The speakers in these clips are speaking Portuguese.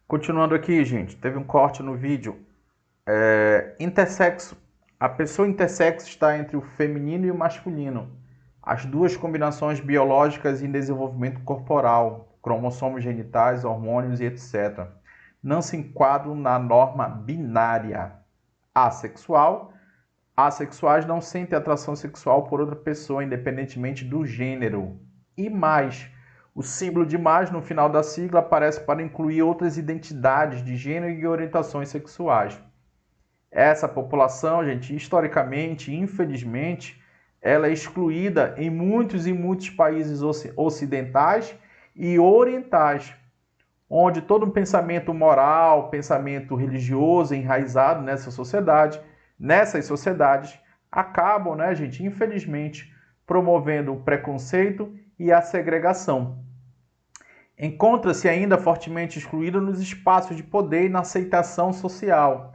Continuando aqui, gente, teve um corte no vídeo. Intersexo. A pessoa intersexo está entre o feminino e o masculino. As duas combinações biológicas em desenvolvimento corporal, cromossomos genitais, hormônios e etc. Não se enquadram na norma binária. Assexual. Assexuais não sentem atração sexual por outra pessoa, independentemente do gênero. E mais, o símbolo de mais no final da sigla aparece para incluir outras identidades de gênero e orientações sexuais. Essa população, gente, historicamente, infelizmente, ela é excluída em muitos e muitos países ocidentais e orientais, onde todo um pensamento moral, pensamento religioso enraizado nessas sociedades, acabam, né, gente, infelizmente, promovendo o preconceito e a segregação. Encontra-se ainda fortemente excluído nos espaços de poder e na aceitação social.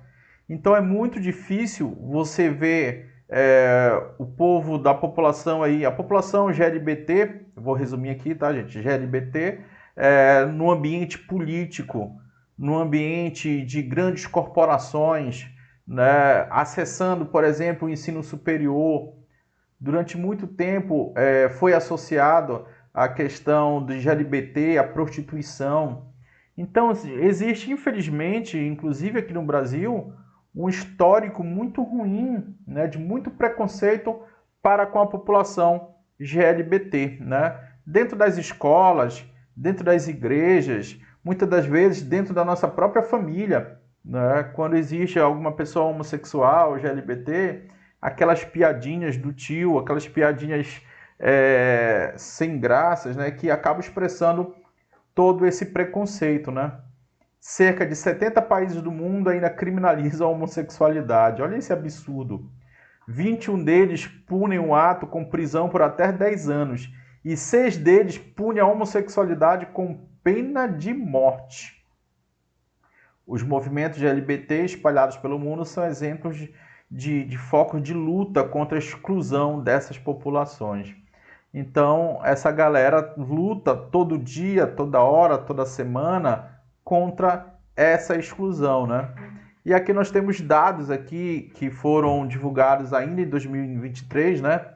Então é muito difícil você ver o povo da população aí, a população GLBT, vou resumir aqui, tá, gente? GLBT, no ambiente político, no ambiente de grandes corporações, né, acessando, por exemplo, o ensino superior. Durante muito tempo foi associado à questão do GLBT, à prostituição. Então, existe, infelizmente, inclusive aqui no Brasil, um histórico muito ruim, né, de muito preconceito para com a população GLBT, né? Dentro das escolas, dentro das igrejas, muitas das vezes dentro da nossa própria família, né? Quando existe alguma pessoa homossexual, GLBT, aquelas piadinhas do tio, aquelas piadinhas sem graças, né, que acabam expressando todo esse preconceito, né? Cerca de 70 países do mundo ainda criminalizam a homossexualidade. Olha esse absurdo. 21 deles punem o ato com prisão por até 10 anos e 6 deles punem a homossexualidade com pena de morte. Os movimentos LGBT espalhados pelo mundo são exemplos de focos de luta contra a exclusão dessas populações. Então, essa galera luta todo dia, toda hora, toda semana contra essa exclusão, né? E aqui nós temos dados aqui que foram divulgados ainda em 2023, né?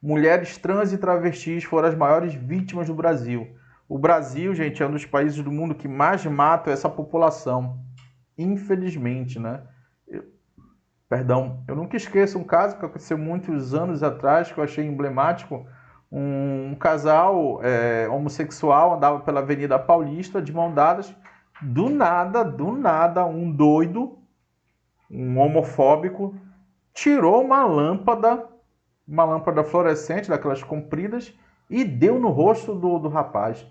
Mulheres trans e travestis foram as maiores vítimas do Brasil. O Brasil, gente, é um dos países do mundo que mais mata essa população. Infelizmente, né? Eu nunca esqueço um caso que aconteceu muitos anos atrás, que eu achei emblemático. Um casal homossexual andava pela Avenida Paulista de mão dadas. Do nada, um doido, um homofóbico, tirou uma lâmpada fluorescente, daquelas compridas, e deu no rosto do rapaz.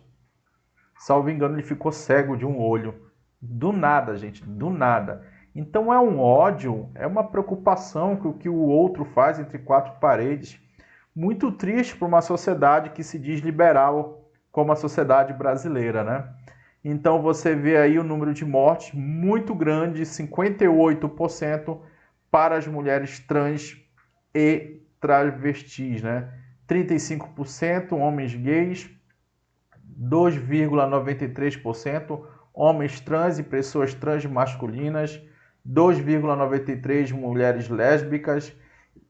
Salvo engano, ele ficou cego de um olho. Do nada, gente, do nada. Então é um ódio, é uma preocupação com o que o outro faz entre quatro paredes. Muito triste para uma sociedade que se diz liberal, como a sociedade brasileira, né? Então você vê aí o número de mortes muito grande, 58% para as mulheres trans e travestis, né? 35% homens gays, 2,93% homens trans e pessoas trans masculinas, 2,93% mulheres lésbicas,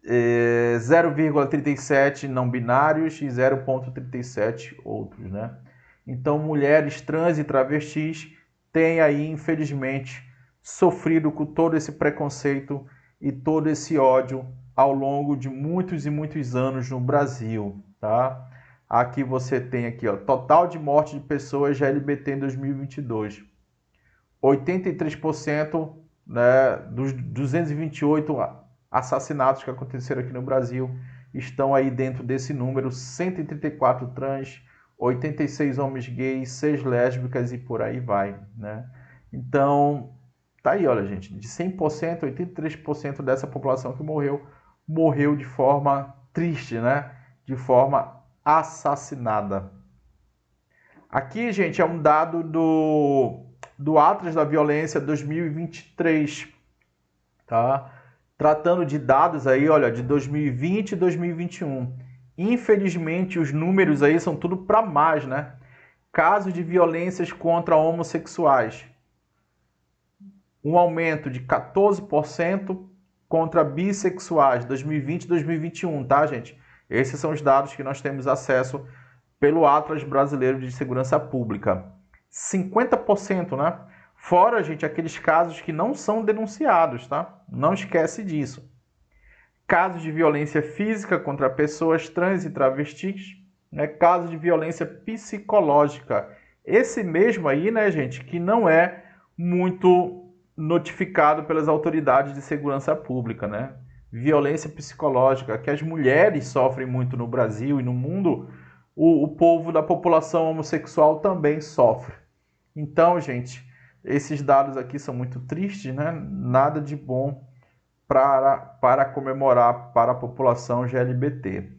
0,37% não binários e 0,37% outros, né? Então, mulheres trans e travestis têm aí, infelizmente, sofrido com todo esse preconceito e todo esse ódio ao longo de muitos e muitos anos no Brasil, tá? Aqui você tem aqui, ó, total de morte de pessoas LGBT em 2022. 83%, né, dos 228 assassinatos que aconteceram aqui no Brasil estão aí dentro desse número. 134 trans, 86 homens gays, 6 lésbicas e por aí vai, né? Então, tá aí, olha, gente, de 100%, 83% dessa população que morreu de forma triste, né? De forma assassinada. Aqui, gente, é um dado do Atlas da Violência 2023, tá? Tratando de dados aí, olha, de 2020 e 2021. Infelizmente, os números aí são tudo para mais, né? Casos de violências contra homossexuais. um aumento de 14% contra bissexuais, 2020 e 2021, tá, gente? Esses são os dados que nós temos acesso pelo Atlas Brasileiro de Segurança Pública. 50%, né? Fora, gente, aqueles casos que não são denunciados, tá? Não esquece disso. Casos de violência física contra pessoas trans e travestis, né? Casos de violência psicológica. Esse mesmo aí, né, gente, que não é muito notificado pelas autoridades de segurança pública, né? Violência psicológica, que as mulheres sofrem muito no Brasil e no mundo, o povo da população homossexual também sofre. Então, gente, esses dados aqui são muito tristes, né? Nada de bom para comemorar para a população LGBT.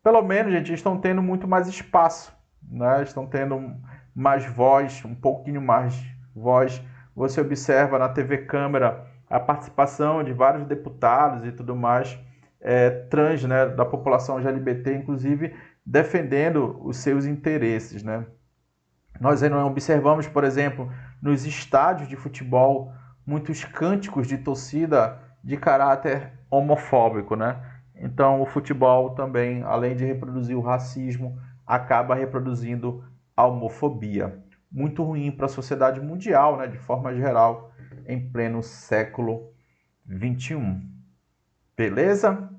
Pelo menos, gente, estão tendo muito mais espaço, né? Estão tendo mais voz, um pouquinho mais voz. Você observa na TV Câmara a participação de vários deputados e tudo mais trans, né, da população LGBT, inclusive defendendo os seus interesses, né? Nós ainda observamos, por exemplo, nos estádios de futebol, muitos cânticos de torcida de caráter homofóbico, né? Então, o futebol também, além de reproduzir o racismo, acaba reproduzindo a homofobia. Muito ruim para a sociedade mundial, né, de forma geral, em pleno século XXI. Beleza?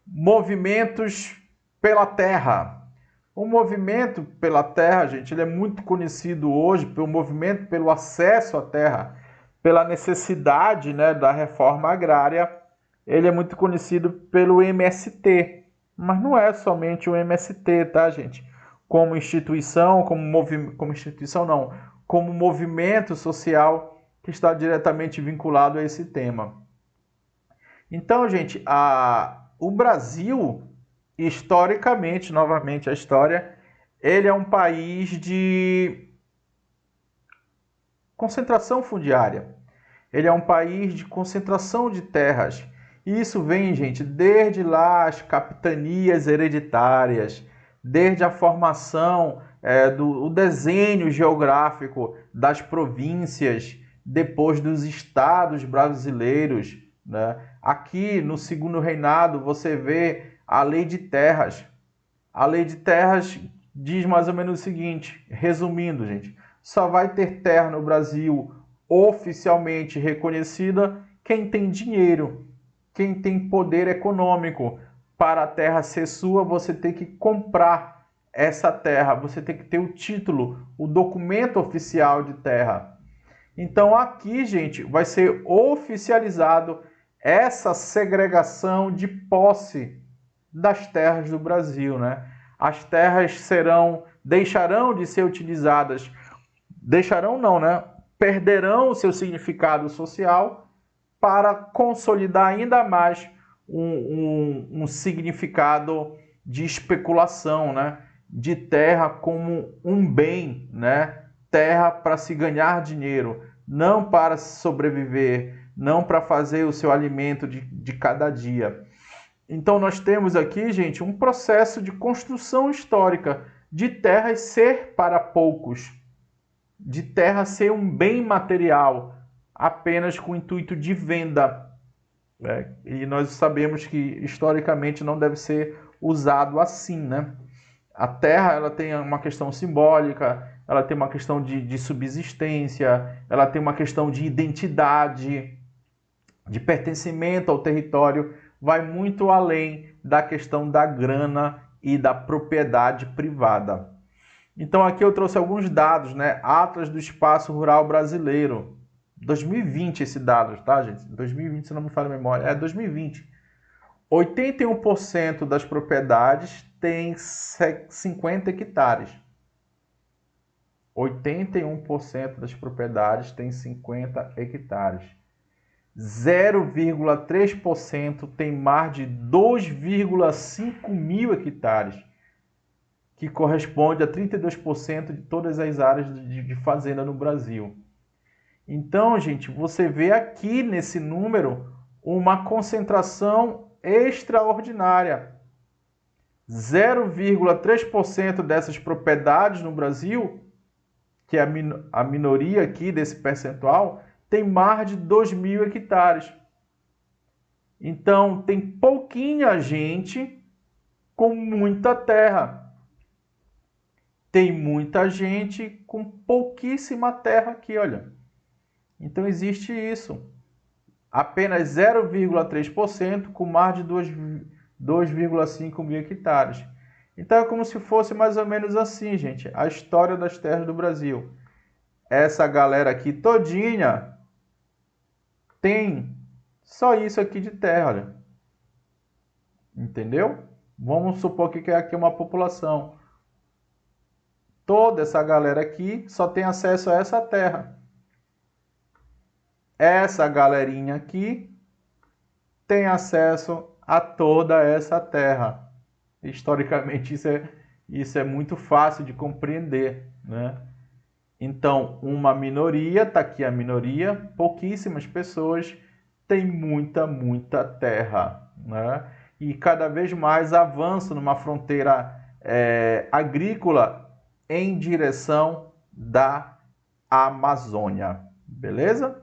Movimentos pela Terra. O movimento pela Terra, gente, ele é muito conhecido hoje pelo movimento pelo acesso à terra, pela necessidade, né, da reforma agrária. Ele é muito conhecido pelo MST, mas não é somente o MST, tá, gente? Como instituição, como movimento social que está diretamente vinculado a esse tema. Então, gente, o Brasil, historicamente, novamente a história, ele é um país de concentração fundiária. Ele é um país de concentração de terras. E isso vem, gente, desde lá as capitanias hereditárias, desde a formação do desenho geográfico das províncias, depois dos estados brasileiros, né? Aqui no Segundo Reinado você vê a Lei de Terras. A Lei de Terras diz mais ou menos o seguinte, resumindo, gente, só vai ter terra no Brasil oficialmente reconhecida quem tem dinheiro, quem tem poder econômico. Para a terra ser sua, você tem que comprar essa terra, você tem que ter o título, o documento oficial de terra. Então aqui, gente, vai ser oficializado essa segregação de posse das terras do Brasil, né? As terras deixarão de ser utilizadas, deixarão não, né? Perderão o seu significado social para consolidar ainda mais um significado de especulação, né? De terra como um bem, né? Terra para se ganhar dinheiro, não para sobreviver, não para fazer o seu alimento de cada dia. Então nós temos aqui, gente, um processo de construção histórica de terras ser para poucos, de terra ser um bem material, apenas com o intuito de venda. E nós sabemos que historicamente não deve ser usado assim, né? A terra, ela tem uma questão simbólica, ela tem uma questão de subsistência, ela tem uma questão de identidade, de pertencimento ao território, vai muito além da questão da grana e da propriedade privada. Então aqui eu trouxe alguns dados, né? Atlas do Espaço Rural Brasileiro. 2020 esse dado, tá, gente? 2020, se não me falha a memória. É 2020. 81% das propriedades tem 50 hectares. 81% das propriedades tem 50 hectares. 0,3% tem mais de 2,5 mil hectares, que corresponde a 32% de todas as áreas de fazenda no Brasil. Então, gente, você vê aqui nesse número uma concentração extraordinária. 0,3% dessas propriedades no Brasil, que é a minoria aqui desse percentual, tem mais de 2.000 hectares. Então, tem pouquinha gente com muita terra. Tem muita gente com pouquíssima terra aqui, olha. Então, existe isso. Apenas 0,3% com mais de 2,5 mil hectares. Então, é como se fosse mais ou menos assim, gente, a história das terras do Brasil. Essa galera aqui todinha tem só isso aqui de terra, olha. Entendeu? Vamos supor que aqui é uma população. Toda essa galera aqui só tem acesso a essa terra. Essa galerinha aqui tem acesso a toda essa terra. Historicamente, isso é muito fácil de compreender, né? Então, uma minoria, está aqui a minoria, pouquíssimas pessoas têm muita terra, né? E cada vez mais avança numa fronteira agrícola em direção da Amazônia, beleza?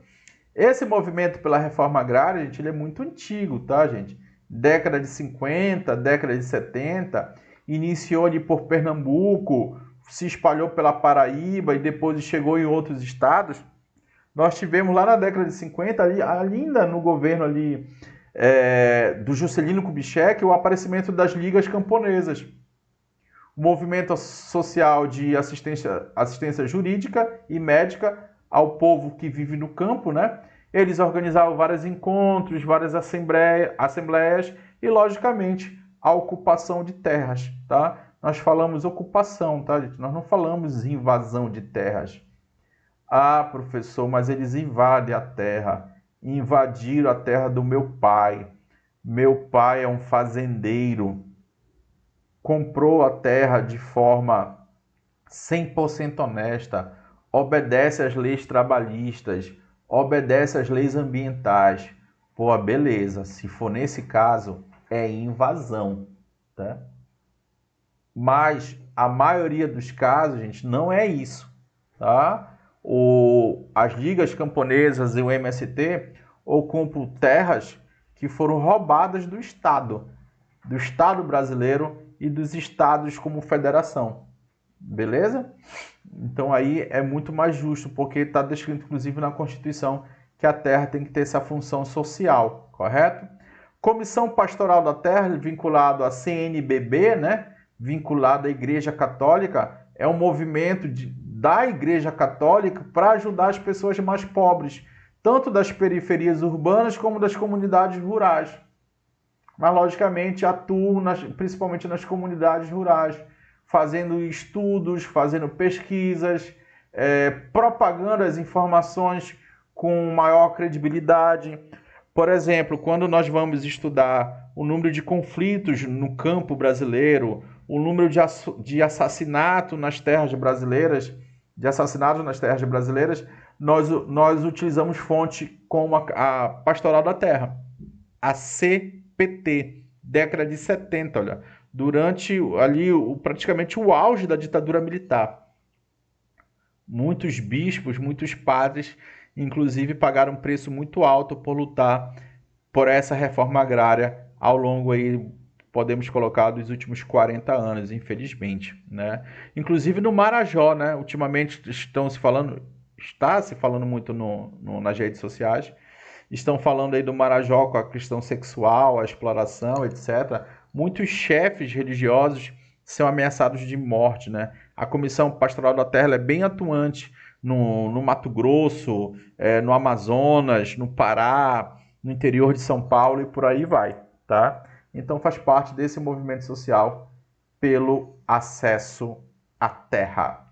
Esse movimento pela reforma agrária, gente, ele é muito antigo, tá, gente? Década de 50, década de 70, iniciou ali por Pernambuco, se espalhou pela Paraíba e depois chegou em outros estados. Nós tivemos lá na década de 50, ainda no governo ali do Juscelino Kubitschek, o aparecimento das ligas camponesas. O movimento social de assistência jurídica e médica ao povo que vive no campo, né? Eles organizavam vários encontros, várias assembleias e, logicamente, a ocupação de terras, tá? Nós falamos ocupação, tá, gente? Nós não falamos invasão de terras. Ah, professor, mas eles invadem a terra. Invadiram a terra do meu pai. Meu pai é um fazendeiro. Comprou a terra de forma 100% honesta. Obedece às leis trabalhistas. Obedece às leis ambientais. Pô, beleza. Se for nesse caso, é invasão, tá? Mas a maioria dos casos, gente, não é isso, tá? As ligas camponesas e o MST ocupam terras que foram roubadas do Estado brasileiro e dos estados como federação, beleza? Então aí é muito mais justo, porque está descrito inclusive na Constituição que a terra tem que ter essa função social, correto? Comissão Pastoral da Terra, vinculado à CNBB, né? Vinculado à Igreja Católica, é um movimento da Igreja Católica para ajudar as pessoas mais pobres, tanto das periferias urbanas como das comunidades rurais. Mas, logicamente, atuam principalmente nas comunidades rurais, fazendo estudos, fazendo pesquisas, propagando as informações com maior credibilidade. Por exemplo, quando nós vamos estudar o número de conflitos no campo brasileiro, o número de assassinatos nas terras brasileiras, nós utilizamos fonte como a Pastoral da Terra, a CPT, década de 70, olha, durante ali praticamente o auge da ditadura militar. Muitos bispos, muitos padres, inclusive, pagaram um preço muito alto por lutar por essa reforma agrária ao longo aí, podemos colocar, dos últimos 40 anos, infelizmente, né? Inclusive no Marajó, né? Ultimamente está se falando muito nas redes sociais, estão falando aí do Marajó com a questão sexual, a exploração, etc. Muitos chefes religiosos são ameaçados de morte, né? A Comissão Pastoral da Terra é bem atuante no Mato Grosso, no Amazonas, no Pará, no interior de São Paulo e por aí vai, tá? Então faz parte desse movimento social pelo acesso à terra.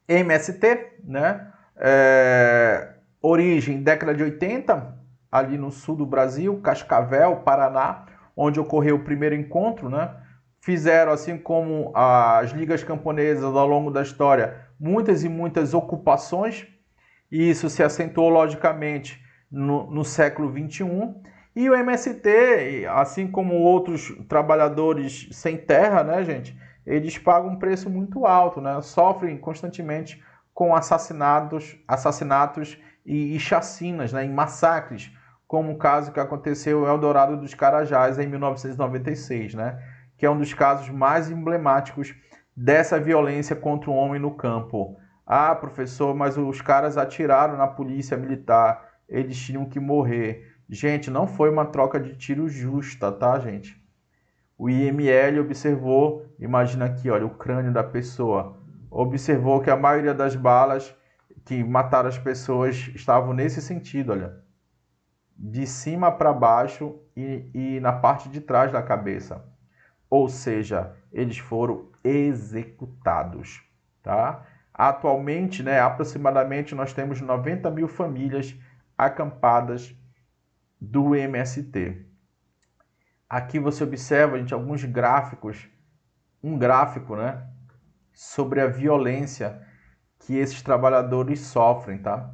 MST, né? Origem década de 80, ali no sul do Brasil, Cascavel, Paraná, onde ocorreu o primeiro encontro, né? Fizeram, assim como as ligas camponesas ao longo da história, muitas e muitas ocupações, e isso se acentuou logicamente no século XXI, e o MST, assim como outros trabalhadores sem terra, né, gente, eles pagam um preço muito alto, né, sofrem constantemente com assassinatos e chacinas, né, em massacres, como o caso que aconteceu em Eldorado dos Carajás em 1996, né, que é um dos casos mais emblemáticos dessa violência contra o homem no campo. Ah, professor, mas os caras atiraram na polícia militar, eles tinham que morrer. Gente, não foi uma troca de tiro justa, tá, gente? O IML observou, imagina aqui, olha, o crânio da pessoa, observou que a maioria das balas que mataram as pessoas estavam nesse sentido, olha, de cima para baixo e na parte de trás da cabeça. Ou seja, eles foram executados, tá? Atualmente, né, aproximadamente nós temos 90 mil famílias acampadas do MST. Aqui você observa, gente, alguns gráficos, um gráfico, né, sobre a violência que esses trabalhadores sofrem, tá?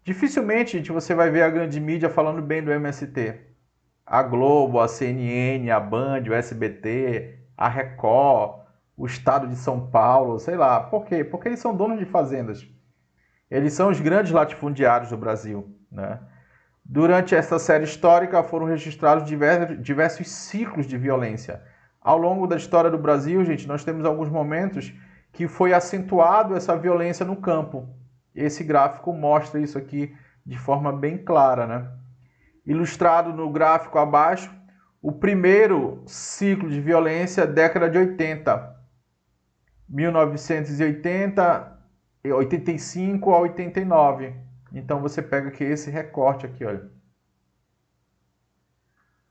Dificilmente, gente, você vai ver a grande mídia falando bem do MST. A Globo, a CNN, a Band, o SBT, a Record, o Estado de São Paulo, sei lá. Por quê? Porque eles são donos de fazendas. Eles são os grandes latifundiários do Brasil, né? Durante essa série histórica foram registrados diversos ciclos de violência. Ao longo da história do Brasil, gente, nós temos alguns momentos que foi acentuado essa violência no campo. Esse gráfico mostra isso aqui de forma bem clara, né? Ilustrado no gráfico abaixo, o primeiro ciclo de violência, década de 80. 1980, 85 a 89. Então você pega aqui esse recorte aqui, olha.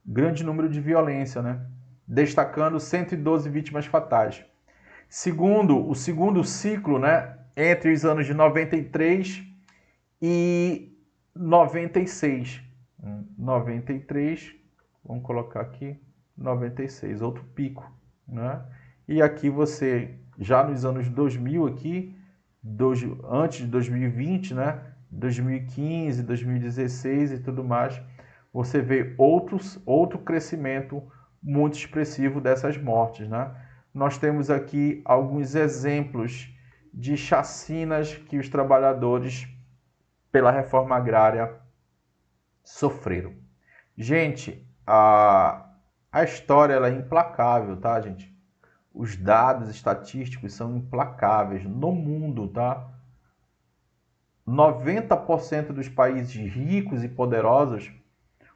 Grande número de violência, né? Destacando 112 vítimas fatais. O segundo ciclo, né? Entre os anos de 93 e 96. 93, vamos colocar aqui, 96, outro pico, né? E aqui você, já nos anos 2000 aqui, antes de 2020, né? 2015, 2016 e tudo mais, você vê outro crescimento muito expressivo dessas mortes, né? Nós temos aqui alguns exemplos de chacinas que os trabalhadores, pela reforma agrária, sofreram. Gente, a história ela é implacável, tá, gente? Os dados estatísticos são implacáveis no mundo, tá? 90% dos países ricos e poderosos,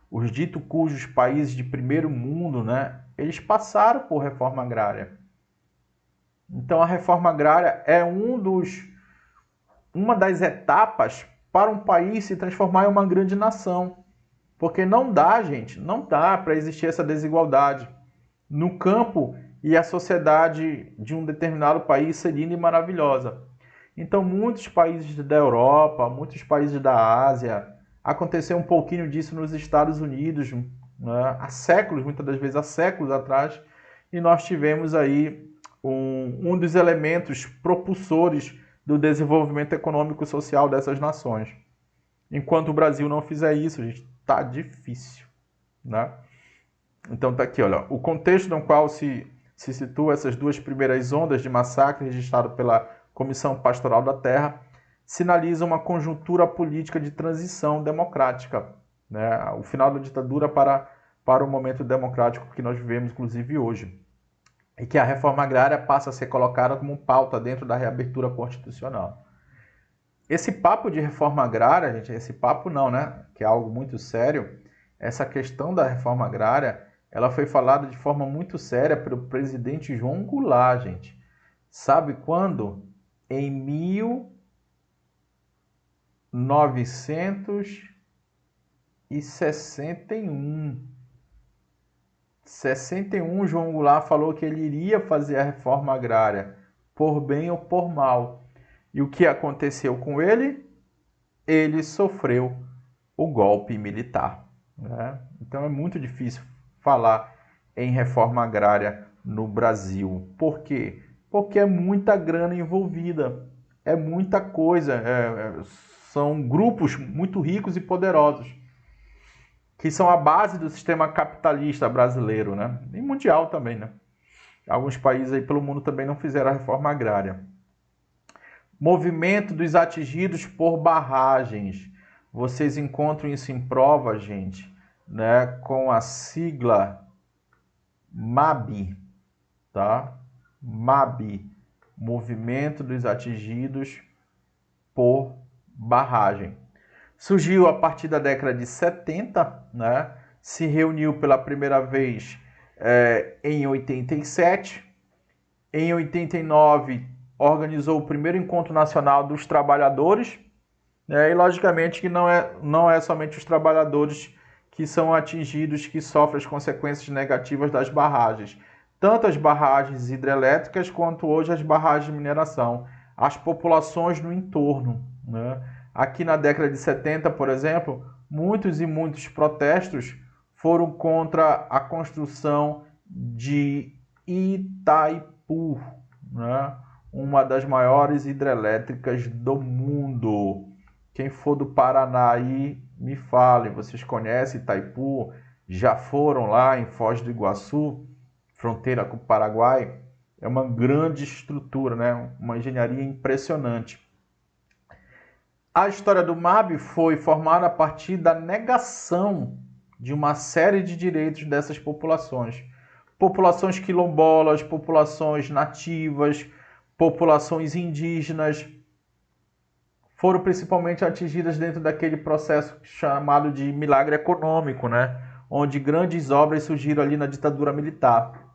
os dito cujos países de primeiro mundo, né, eles passaram por reforma agrária. Então a reforma agrária é uma das etapas para um país se transformar em uma grande nação. Porque não dá, gente, não dá para existir essa desigualdade no campo e a sociedade de um determinado país ser linda e maravilhosa. Então, muitos países da Europa, muitos países da Ásia, aconteceu um pouquinho disso nos Estados Unidos, né? Há séculos, muitas das vezes há séculos atrás, e nós tivemos aí um dos elementos propulsores do desenvolvimento econômico e social dessas nações. Enquanto o Brasil não fizer isso, gente, tá difícil, né? Então tá aqui, olha, o contexto no qual se situa essas duas primeiras ondas de massacre registrado pela Comissão Pastoral da Terra sinaliza uma conjuntura política de transição democrática, né? O final da ditadura para o momento democrático que nós vivemos, inclusive, hoje. E que a reforma agrária passa a ser colocada como pauta dentro da reabertura constitucional. Esse papo de reforma agrária, gente, esse papo não, né? Que é algo muito sério. Essa questão da reforma agrária, ela foi falada de forma muito séria pelo presidente João Goulart, gente. Sabe quando? Em 1961. 61, João Goulart falou que ele iria fazer a reforma agrária, por bem ou por mal. E o que aconteceu com ele? Ele sofreu o golpe militar, né? Então é muito difícil falar em reforma agrária no Brasil. Por quê? Porque é muita grana envolvida, é muita coisa, são grupos muito ricos e poderosos, que são a base do sistema capitalista brasileiro, né? E mundial também, né? Alguns países aí pelo mundo também não fizeram a reforma agrária. Movimento dos atingidos por barragens. Vocês encontram isso em prova, gente, né, com a sigla MAB, tá? MAB, Movimento dos Atingidos por Barragem. Surgiu a partir da década de 70, né? Se reuniu pela primeira vez em 87. Em 89, organizou o primeiro Encontro Nacional dos Trabalhadores. E logicamente que não é somente os trabalhadores que são atingidos, que sofrem as consequências negativas das barragens. Tanto as barragens hidrelétricas quanto hoje as barragens de mineração. As populações no entorno, né? Aqui na década de 70, por exemplo, muitos e muitos protestos foram contra a construção de Itaipu, né? Uma das maiores hidrelétricas do mundo. Quem for do Paraná aí, me fale, vocês conhecem Itaipu? Já foram lá em Foz do Iguaçu, fronteira com o Paraguai? É uma grande estrutura, né? Uma engenharia impressionante. A história do MAB foi formada a partir da negação de uma série de direitos dessas populações. Populações quilombolas, populações nativas, populações indígenas, foram principalmente atingidas dentro daquele processo chamado de milagre econômico, né? Onde grandes obras surgiram ali na ditadura militar.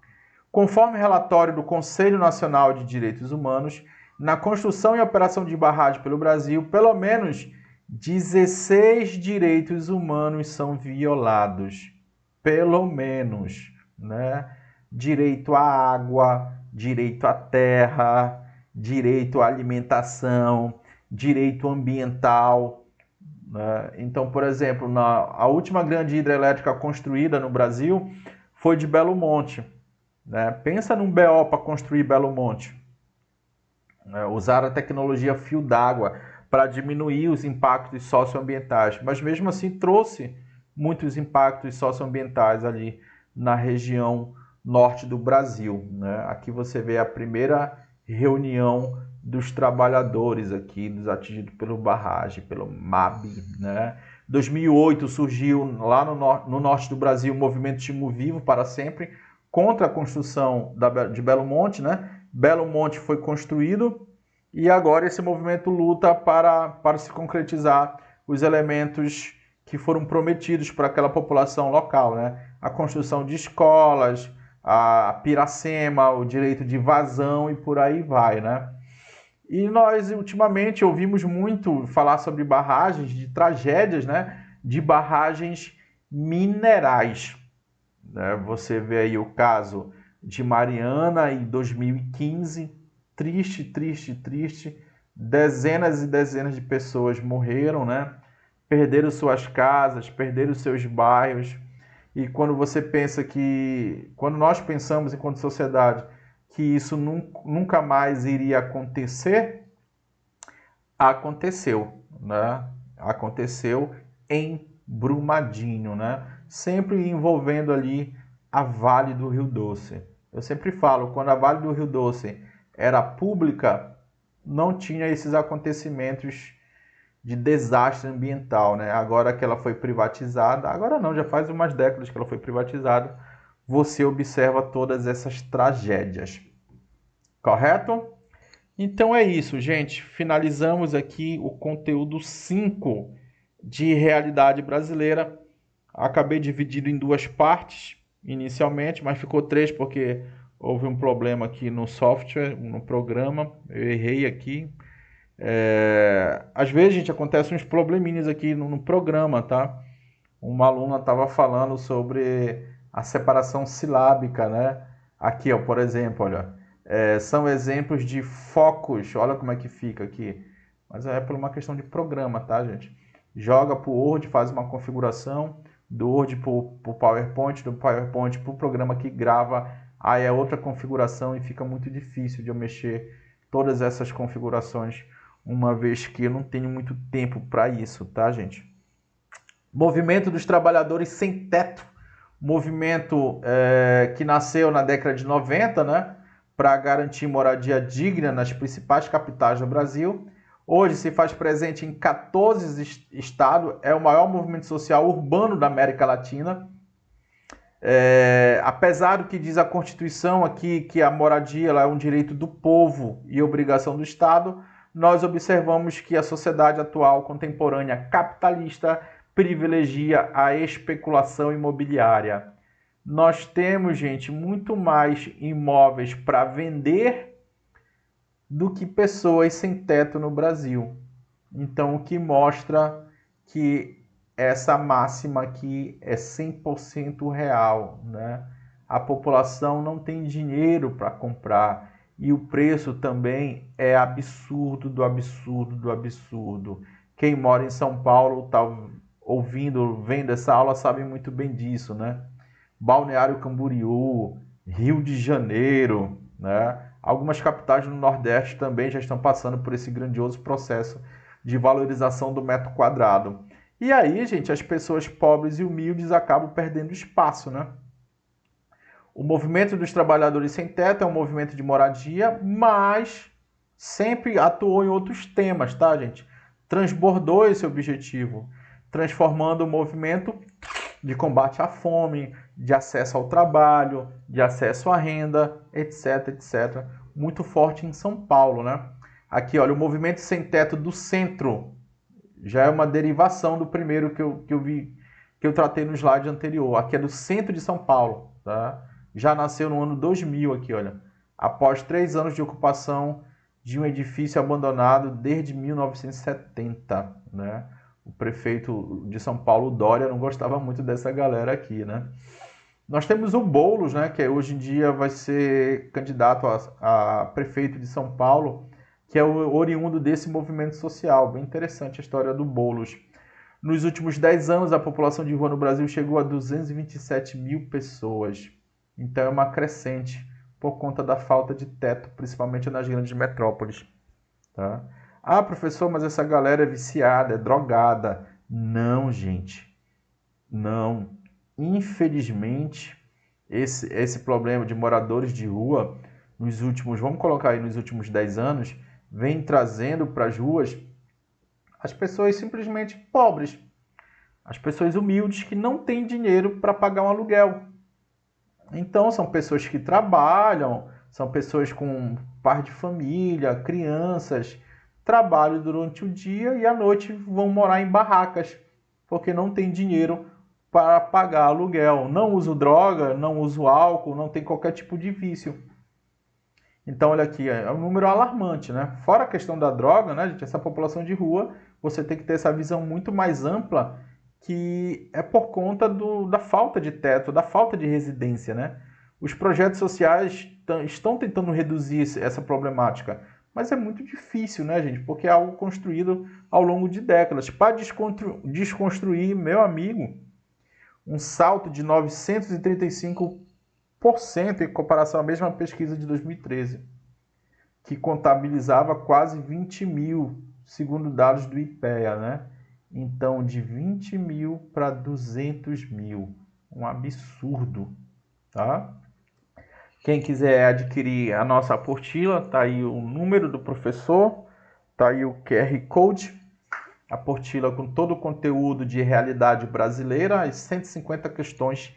Conforme relatório do Conselho Nacional de Direitos Humanos, na construção e operação de barragem pelo Brasil, pelo menos 16 direitos humanos são violados. Pelo menos, né? Direito à água, direito à terra, direito à alimentação, direito ambiental, né? Então, por exemplo, a última grande hidrelétrica construída no Brasil foi de Belo Monte, né? Pensa num BO para construir Belo Monte. Usaram a tecnologia fio d'água para diminuir os impactos socioambientais, mas mesmo assim trouxe muitos impactos socioambientais ali na região norte do Brasil, né? Aqui você vê a primeira reunião dos trabalhadores aqui, dos atingidos pelo barragem, pelo MAB, né? 2008 surgiu lá no norte do Brasil o movimento Timo Vivo para Sempre, contra a construção de Belo Monte, né? Belo Monte foi construído e agora esse movimento luta para se concretizar os elementos que foram prometidos para aquela população local, né? A construção de escolas, a Piracema, o direito de vazão e por aí vai, né? E nós ultimamente ouvimos muito falar sobre barragens, de tragédias, né? De barragens minerais. Você vê aí o caso de Mariana em 2015, triste, triste, triste. Dezenas e dezenas de pessoas morreram, né? Perderam suas casas, perderam seus bairros. E quando nós pensamos enquanto sociedade que isso nunca mais iria acontecer, aconteceu, né? Aconteceu em Brumadinho, né? Sempre envolvendo ali a Vale do Rio Doce. Eu sempre falo, quando a Vale do Rio Doce era pública, não tinha esses acontecimentos de desastre ambiental, né? Agora que ela foi privatizada, agora não, já faz umas décadas que ela foi privatizada, você observa todas essas tragédias. Correto? Então é isso, gente. Finalizamos aqui o conteúdo 5 de realidade brasileira. Acabei dividido em 2 partes inicialmente, mas ficou 3 porque houve um problema aqui no software, no programa. Eu errei aqui. Às vezes, gente, acontecem uns probleminhas aqui no programa, tá? Uma aluna estava falando sobre a separação silábica, né? Aqui, ó, por exemplo, olha, são exemplos de focos, olha como é que fica aqui. Mas é por uma questão de programa, tá, gente? Joga para o Word, faz uma configuração do Word para o PowerPoint, do PowerPoint para o programa que grava, aí é outra configuração e fica muito difícil de eu mexer todas essas configurações, uma vez que eu não tenho muito tempo para isso, tá, gente? Movimento dos Trabalhadores Sem Teto, movimento que nasceu na década de 90, né, para garantir moradia digna nas principais capitais do Brasil. Hoje se faz presente em 14 estados, é o maior movimento social urbano da América Latina. Apesar do que diz a Constituição aqui, que a moradia ela é um direito do povo e obrigação do Estado, nós observamos que a sociedade atual contemporânea capitalista privilegia a especulação imobiliária. Nós temos, gente, muito mais imóveis para vender do que pessoas sem teto no Brasil. Então, o que mostra que essa máxima aqui é 100% real, né? A população não tem dinheiro para comprar e o preço também é absurdo do absurdo do absurdo. Quem mora em São Paulo está ouvindo, vendo essa aula, sabe muito bem disso, né? Balneário Camboriú, Rio de Janeiro, né? Algumas capitais do Nordeste também já estão passando por esse grandioso processo de valorização do metro quadrado. E aí, gente, as pessoas pobres e humildes acabam perdendo espaço, né? O movimento dos trabalhadores sem teto é um movimento de moradia, mas sempre atuou em outros temas, tá, gente? Transbordou esse objetivo, transformando o movimento de combate à fome, de acesso ao trabalho, de acesso à renda, etc, etc. Muito forte em São Paulo, né? Aqui, olha, o movimento sem teto do centro já é uma derivação do primeiro que eu tratei no slide anterior. Aqui é do centro de São Paulo, tá? Já nasceu no ano 2000 aqui, olha. Após 3 anos de ocupação de um edifício abandonado desde 1970, né? O prefeito de São Paulo, Dória, não gostava muito dessa galera aqui, né? Nós temos o Boulos, né? Que hoje em dia vai ser candidato a prefeito de São Paulo, que é o oriundo desse movimento social. Bem interessante a história do Boulos. Nos últimos 10 anos, a população de rua no Brasil chegou a 227 mil pessoas. Então é uma crescente por conta da falta de teto, principalmente nas grandes metrópoles. Tá? Ah, professor, mas essa galera é viciada, é drogada. Não, gente. Não. Infelizmente, esse problema de moradores de rua, vamos colocar aí nos últimos 10 anos, vem trazendo para as ruas as pessoas simplesmente pobres, as pessoas humildes que não têm dinheiro para pagar um aluguel. Então, são pessoas que trabalham, são pessoas com par de família, crianças, trabalham durante o dia e à noite vão morar em barracas, porque não tem dinheiro para pagar aluguel. Não uso droga, não uso álcool, não tem qualquer tipo de vício. Então, olha aqui, é um número alarmante, né? Fora a questão da droga, né, gente? Essa população de rua, você tem que ter essa visão muito mais ampla, que é por conta da falta de teto, da falta de residência, né? Os projetos sociais estão tentando reduzir essa problemática, mas é muito difícil, né, gente? Porque é algo construído ao longo de décadas. Para desconstruir, meu amigo, um salto de 935% em comparação à mesma pesquisa de 2013, que contabilizava quase 20 mil, segundo dados do IPEA, né? Então, de 20 mil para 200 mil. Um absurdo, tá? Quem quiser adquirir a nossa apostila, tá aí o número do professor, tá aí o QR Code, a apostila com todo o conteúdo de realidade brasileira, as 150 questões